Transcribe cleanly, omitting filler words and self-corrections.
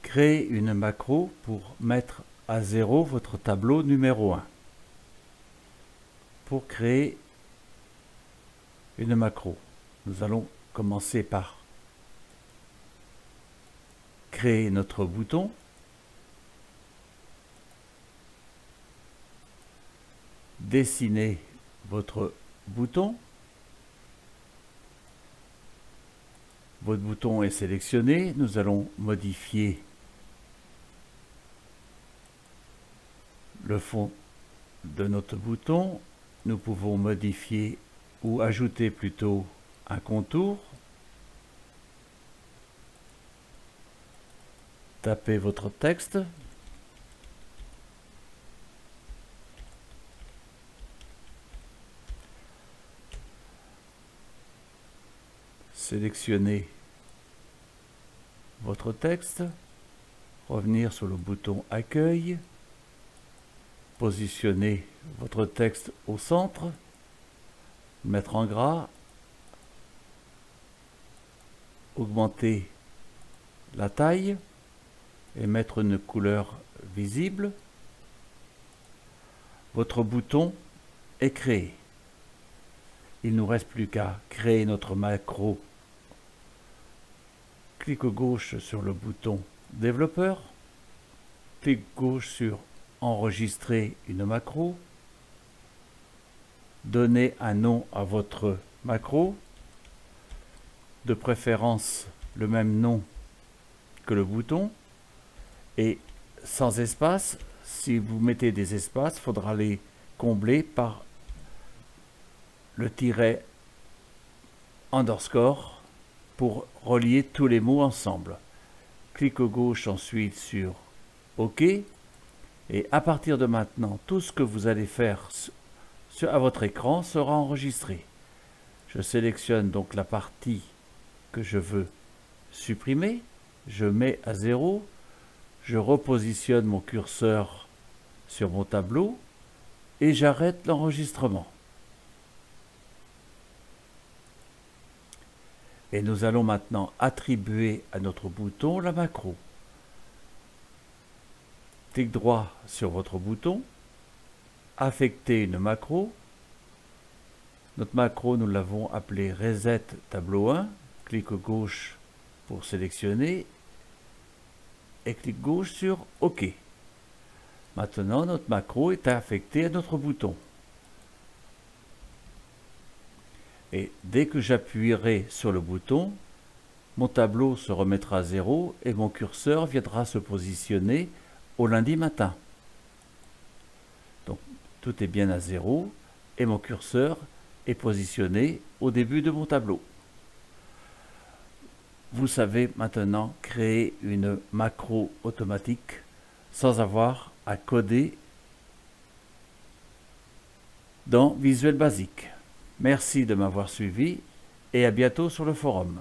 Créez une macro pour mettre à 0 votre tableau numéro 1. Pour créer une macro, nous allons commencer par créer notre bouton. Dessinez votre bouton. Votre bouton est sélectionné. Nous allons modifier le fond de notre bouton. Nous pouvons modifier ou ajouter plutôt un contour. Tapez votre texte. Sélectionnez votre texte, revenir sur le bouton Accueil, positionnez votre texte au centre, mettre en gras, augmenter la taille et mettre une couleur visible. Votre bouton est créé. Il ne nous reste plus qu'à créer notre macro. Clic gauche sur le bouton Développeur, clic gauche sur Enregistrer une macro, donnez un nom à votre macro, de préférence le même nom que le bouton, et sans espace. Si vous mettez des espaces, il faudra les combler par le tiret underscore pour relier tous les mots ensemble. Clic gauche ensuite sur OK. Et à partir de maintenant, tout ce que vous allez faire à votre écran sera enregistré. Je sélectionne donc la partie que je veux supprimer. Je mets à 0. Je repositionne mon curseur sur mon tableau et j'arrête l'enregistrement. Et nous allons maintenant attribuer à notre bouton la macro. Clic droit sur votre bouton, affecter une macro. Notre macro, nous l'avons appelée Reset Tableau 1. Clic gauche pour sélectionner et clic gauche sur OK. Maintenant, notre macro est affectée à notre bouton. Et dès que j'appuierai sur le bouton, mon tableau se remettra à 0 et mon curseur viendra se positionner au lundi matin. Donc tout est bien à 0 et mon curseur est positionné au début de mon tableau. Vous savez maintenant créer une macro automatique sans avoir à coder dans Visual Basic. Merci de m'avoir suivi et à bientôt sur le forum.